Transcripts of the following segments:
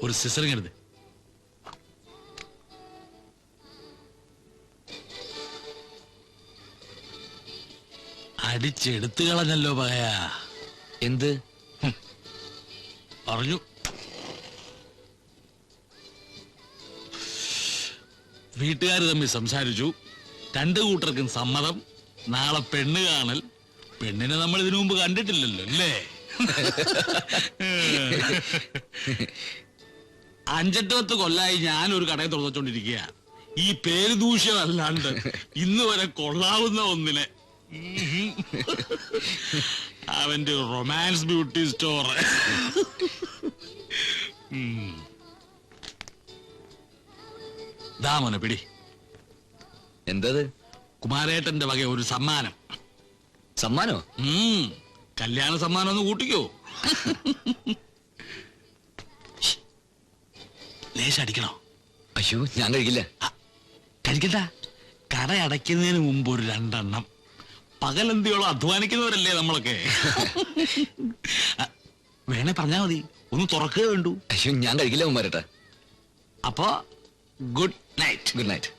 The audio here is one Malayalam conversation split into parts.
ഒരു സിസറിങ് എടുത്ത്. അടിച്ചെടുത്തു കളഞ്ഞല്ലോ പകയാ. എന്ത് പറഞ്ഞു? വീട്ടുകാർ തമ്മിൽ സംസാരിച്ചു, രണ്ടു കൂട്ടർക്കും സമ്മതം. നാളെ പെണ്ണ് കാണൽ. പെണ്ണിനെ നമ്മൾ ഇതിനു മുമ്പ് കണ്ടിട്ടില്ലല്ലോ അല്ലേ? 5-8 കൊല്ലായി ഞാനൊരു കടയിൽ തുറന്നുകൊണ്ടിരിക്കുക. ഈ പേര് ദൂഷ്യമല്ലാണ്ട് ഇന്ന് വരെ കൊള്ളാവുന്ന ഒന്നിനെ. അവന്റെ റൊമാൻസ് ബ്യൂട്ടി സ്റ്റോർ. ദാമോനെ പിടി. എന്തത്? കുമാരേട്ടന്റെ വക ഒരു സമ്മാനം. സമ്മാനോ? കല്യാണ സമ്മാനം ഒന്ന് കൂട്ടിക്കോ. ലേശം അടിക്കണോ? അയ്യോ, ഞാൻ കഴിക്കില്ല. കഴിക്കണ്ട. കട അടയ്ക്കുന്നതിന് മുമ്പ് ഒരു 2 എണ്ണം. പകലന്തിയോളം അധ്വാനിക്കുന്നവരല്ലേ നമ്മളൊക്കെ. വേണേ പറഞ്ഞാ മതി, ഒന്ന് തുറക്കുക വേണ്ടു. അയ്യോ, ഞാൻ കഴിക്കില്ല കുമാരേട്ടാ. അപ്പൊ ഗുഡ് നൈറ്റ്. Good night.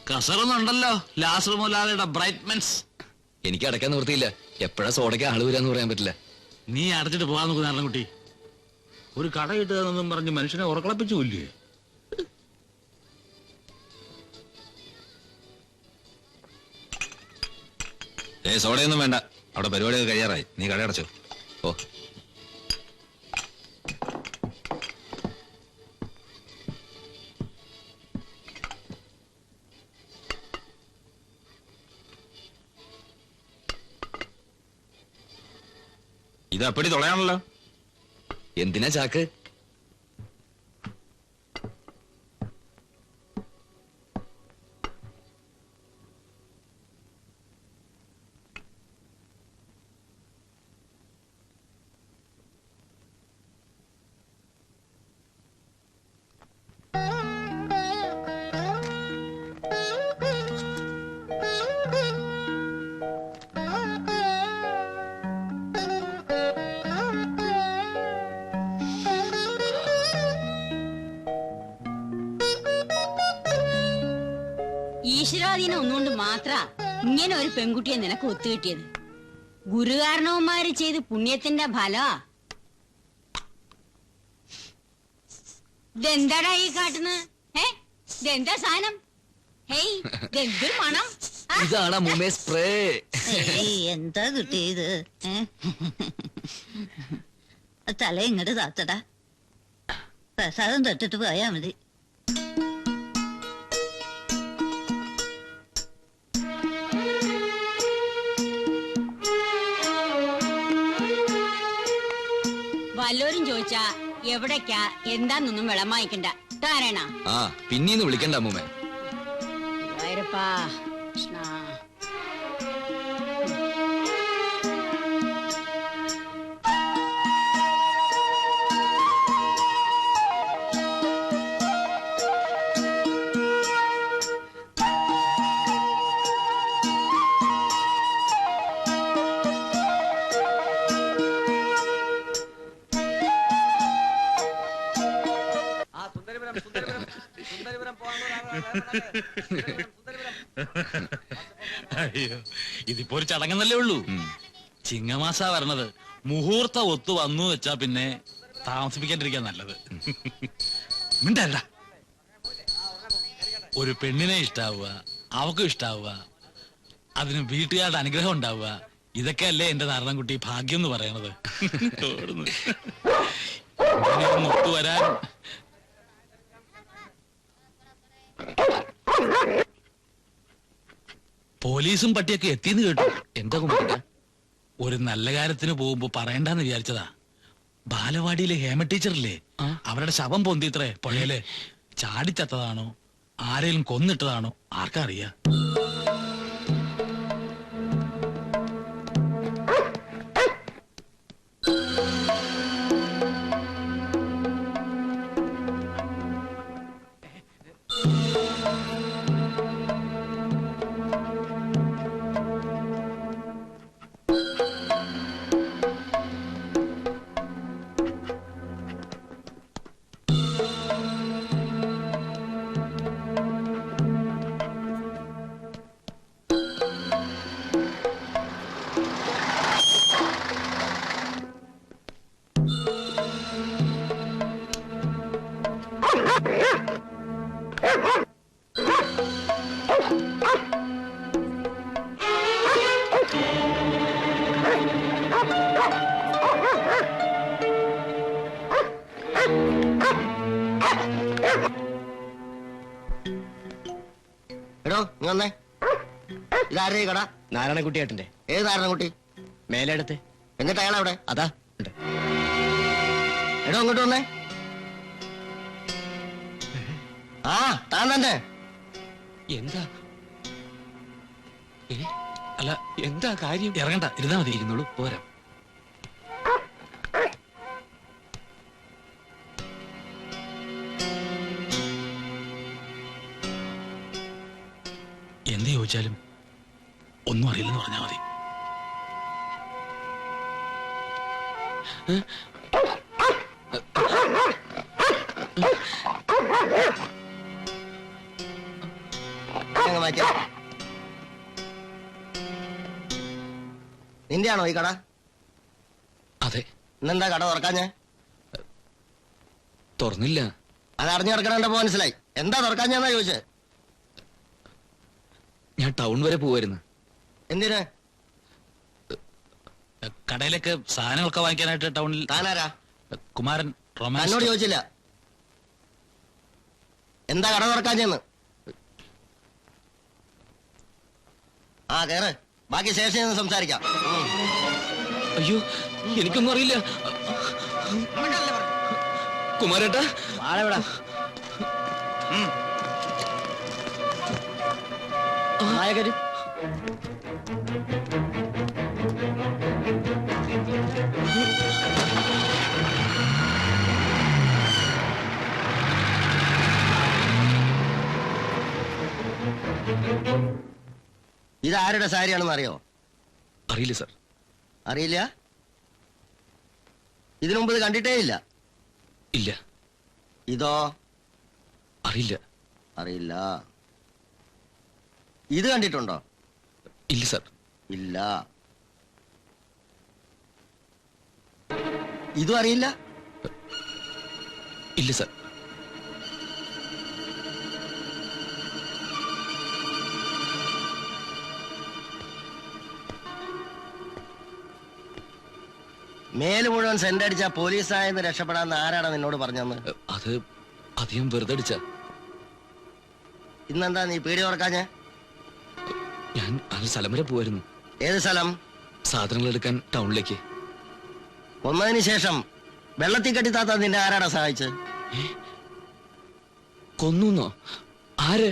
കസറൊന്നുണ്ടല്ലോ ലാസർ മുതലാളിയുടെ ബ്രൈറ്റ്മെന്റ്സ്. എനിക്ക് അടയ്ക്കാൻ നിവൃത്തിയില്ല. എപ്പോഴാ സോഡയ്ക്ക് ആള് വരാന്ന് പറയാൻ പറ്റില്ല. നീ അടച്ചിട്ട് പോകാൻ നോക്കുന്ന നാരായണൻകുട്ടി. ഒരു കട കിട്ടുകയെന്നൊന്നും പറഞ്ഞ് മനുഷ്യനെ ഉറക്കളപ്പിച്ചു കൊല്ലേ. സോഡയൊന്നും വേണ്ട, അവിടെ പരിപാടിയൊക്കെ കഴിയാറായി. നീ കട അടച്ചോ. ഓ, ഇത് അപ്പടി തുളയാണല്ലോ. എന്തിനാ ചാക്ക്? ഈശ്വരാധീനം ഒന്നുകൊണ്ട് മാത്ര ഇങ്ങനെ ഒരു പെൺകുട്ടിയെ നിനക്ക് ഒത്തുകിട്ടിയത്. ഗുരുകാരണവന്മാര് ചെയ്ത് പുണ്യത്തിന്റെ ഫല. ഇതെന്താടാ ഈ കാട്ടുന്നത്? ഇതെന്താ സാധനം? ഹേയ്, ഇതെന്തൊരു മണം! ഇതാണ് മുമേ സ്പ്രേ. എന്താ കിട്ടിയത്? തല ഇങ്ങോട്ട് താത്തടാ. പ്രസാദം തൊട്ടിട്ട് പോയാ മതി. വല്ലോരും ചോദിച്ചാ എവിടേക്കാ എന്താന്നൊന്നും വെള്ളം വാങ്ങിക്കണ്ട. താരണ ആ, പിന്നീന്ന് വിളിക്കണ്ട അമ്മൂമ്മ. കൃഷ്ണ. അയ്യോ, ഇതിപ്പോ ഒരു ചടങ്ങെന്നല്ലേ ഉള്ളൂ. ചിങ്ങമാസാ വരണത്. മുഹൂർത്തം ഒത്തു വന്നു വെച്ചാ പിന്നെ താമസിപ്പിക്കാണ്ടിരിക്കാൻ നല്ലത്. മിണ്ടല്ല. ഒരു പെണ്ണിനെ ഇഷ്ടാവുക, അവക്കും ഇഷ്ടാവുക, അതിന് വീട്ടുകാരുടെ അനുഗ്രഹം ഉണ്ടാവുക, ഇതൊക്കെ അല്ലേ എന്റെ നാരായണൻകുട്ടി ഭാഗ്യം എന്ന് പറയണത്. ഒത്തുവരാൻ പോലീസും പട്ടിയൊക്കെ എത്തിയെന്ന് കേട്ടു. എന്താ കുമാരേട്ടാ? ഒരു നല്ല കാര്യത്തിന് പോകുമ്പോ പറയണ്ടെന്ന് വിചാരിച്ചതാ. ബാലവാടിയിലെ ഹേമ ടീച്ചറില്ലേ, അവരുടെ ശവം പൊന്തിത്രേ പുഴയില്. ചാടിച്ചത്തതാണോ ആരെങ്കിലും കൊന്നിട്ടതാണോ ആർക്കറിയാ. എടോ നീ വന്നേ. ഇതാരേ കട? നാരായണക്കുട്ടിയേട്ടന്റെ. ഏത് നാരായണൻകുട്ടി? മേലെടുത്ത്. എന്നിട്ട് അയാളെവിടെ? അതാ ഉണ്ട്. എടോ ഇങ്ങോട്ട് വന്നേ. ആ താൻ തന്നെ. എന്താ അല്ല എന്താ കാര്യം? ഇറങ്ങണ്ട, ഇരുന്നാ മതി. ഇരുന്നോളൂ, പോരാ. എന്ത് ചോദിച്ചാലും ഒന്നും അറിയില്ലെന്ന് പറഞ്ഞാൽ മതി. അങ്ങ് മാറ്റിയാ. നിന്റെയാണോ ഈ കട? അതെ. ഇന്നെന്താ കട തുറക്കാഞ്ഞേ? തുറന്നില്ല. അത് അറിഞ്ഞു കിടക്കണ മനസ്സിലായി. എന്താ തുറക്കാഞ്ഞെന്നാ ചോദിച്ചേ? ഞാൻ ടൗൺ വരെ പോവായിരുന്നു. എന്തിന്? കടയിലേക്ക് സാധനങ്ങളൊക്കെ വാങ്ങിക്കാനായിട്ട് ടൗണിൽ. താനാരാ? കുമാരൻ. എന്നോട് റൊമാൻസ്. ചോദിച്ചില്ല. എന്താ കട തുറക്കാഞ്ഞെന്ന്? ആ കേറ്, ബാക്കി ശേഷം നിന്ന് സംസാരിക്കാം. അയ്യോ, എനിക്കൊന്നും അറിയില്ല. കുമാരേട്ടാ, ആളെവിടാ? നായകര് ഇതാരുടെ സാരിയാണെന്ന് അറിയോ? അറിയില്ല സാർ. അറിയില്ല? ഇതിനു മുമ്പ് ഇത് കണ്ടിട്ടേ ഇല്ല? ഇല്ല. ഇതോ? അറിയില്ല. അറിയില്ല. ഇത് കണ്ടിട്ടുണ്ടോ? ഇല്ല സാർ. ഇല്ല. ഇതും അറിയില്ല? ഇല്ല സാർ. മേല് മുഴുവൻ സെന്റ് അടിച്ച പോലീസായെന്ന് രക്ഷപ്പെടാന്ന് ആരാണ് നിന്നോട് പറഞ്ഞെന്ന്? അത് അധികം വെറുതെ അടിച്ച. ഇന്നെന്താ നീ പീടി തുറക്കാഞ്ഞേ? ഞാൻ ആ സ്ഥലം വരെ പോവായിരുന്നു. ഏത് സ്ഥലം? സാധനങ്ങൾ എടുക്കാൻ ടൗണിലേക്ക്. കൊന്നതിന് ശേഷം വെള്ളത്തിൽ കെട്ടിത്താത്ത നിന്നെ ആരാടാ സഹായിച്ച്? കൊന്നോ? ആര്?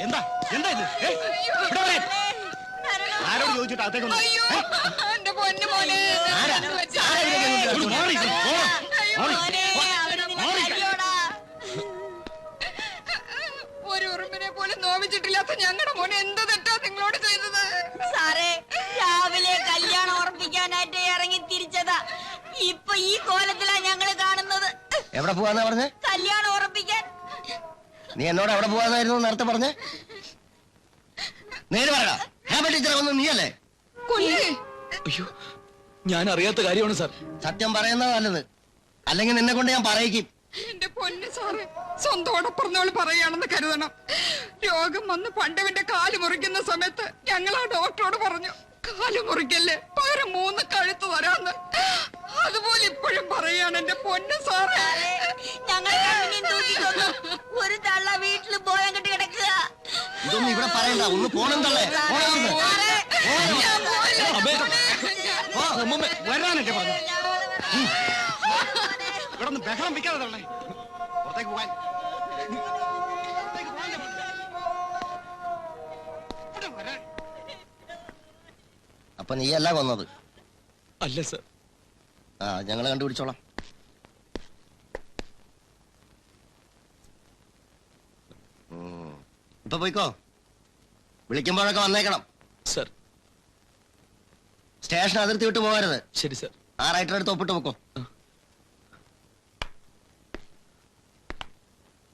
എന്താ എന്താ ഇത്? ആരോട് ചോദിച്ചിട്ട് അകത്തേക്ക് വന്നു? ആരാ? ആരാ ഇതിലേക്ക് ഒന്ന് മാറി, ഒരു ഉറുമ്പിനെ പോലും നോവിച്ചിട്ടില്ലാത്ത ഞങ്ങളുടെ മോനെ എന്ത് തെറ്റാ നിങ്ങളോട് ചെയ്തത്? സാറേ, രാവിലെ കല്യാണം ഉറപ്പിക്കാനായിട്ട് ഇറങ്ങി തിരിച്ചതാ. ഇപ്പൊ ഈ കോലത്തിലാ ഞങ്ങള് കാണുന്നത്. എവിടെ പോവാന്നാ പറഞ്ഞേ? കല്യാണം ഉറപ്പിക്കാൻ. നീ എന്നോട് എവിടെ പോവാന്നായിരുന്നു നേരത്തെ പറഞ്ഞേ? നേര് പറയടാ. ഹാബ ടീച്ചറെ ഒന്നും നീയല്ലേ? അയ്യോ, ഞാൻ അറിയാത്ത കാര്യമാണ് സാർ. സത്യം പറയുന്നത് നല്ലത്, അല്ലെങ്കിൽ നിന്നെ കൊണ്ട് ഞാൻ പറയിക്കും. എന്റെ പൊന്ന് സാറേ, സ്വന്തോടപ്പുറന്നോള് പറയാണെന്ന് കരുതണം. രോഗം വന്ന് പണ്ടവന്റെ കാല് മുറിക്കുന്ന സമയത്ത് ഞങ്ങൾ ആ ഡോക്ടറോട് പറഞ്ഞു, കാല് മുറിക്കല്ലേ, പകരം 3 കഴുത്ത് തരാന്ന്. അതുപോലെ ഇപ്പോഴും പറയാണ് എന്റെ പൊന്ന് സാറേ. ഞങ്ങൾ ഒരു തള്ള വീട്ടിൽ പോയാൻ കെട്ടി കിടക്കുക. ഇതൊന്നും ഇവിടെ പറയണ്ട. ഒന്ന് പോണെന്തല്ലേ? വരാനൊക്കെ പറഞ്ഞു. ഇവിടെ ഒന്ന് ബഹളം വെക്കാതെ തള്ളേ. പുറത്തേക്ക് പോകാൻ. അപ്പൊ നീയല്ല കൊന്നത്? അല്ല സാർ. ആ, ഞങ്ങള് കണ്ടുപിടിച്ചോളാം. ഇപ്പൊ പോയിക്കോ. വിളിക്കുമ്പോഴൊക്കെ വന്നേക്കണം. സാർ. സ്റ്റേഷൻ അതിർത്തി വിട്ട് പോകരുത്. ശരി സാർ. ആ റൈറ്റർ എടുത്ത് ഒപ്പിട്ട് വെക്കോ. ആ.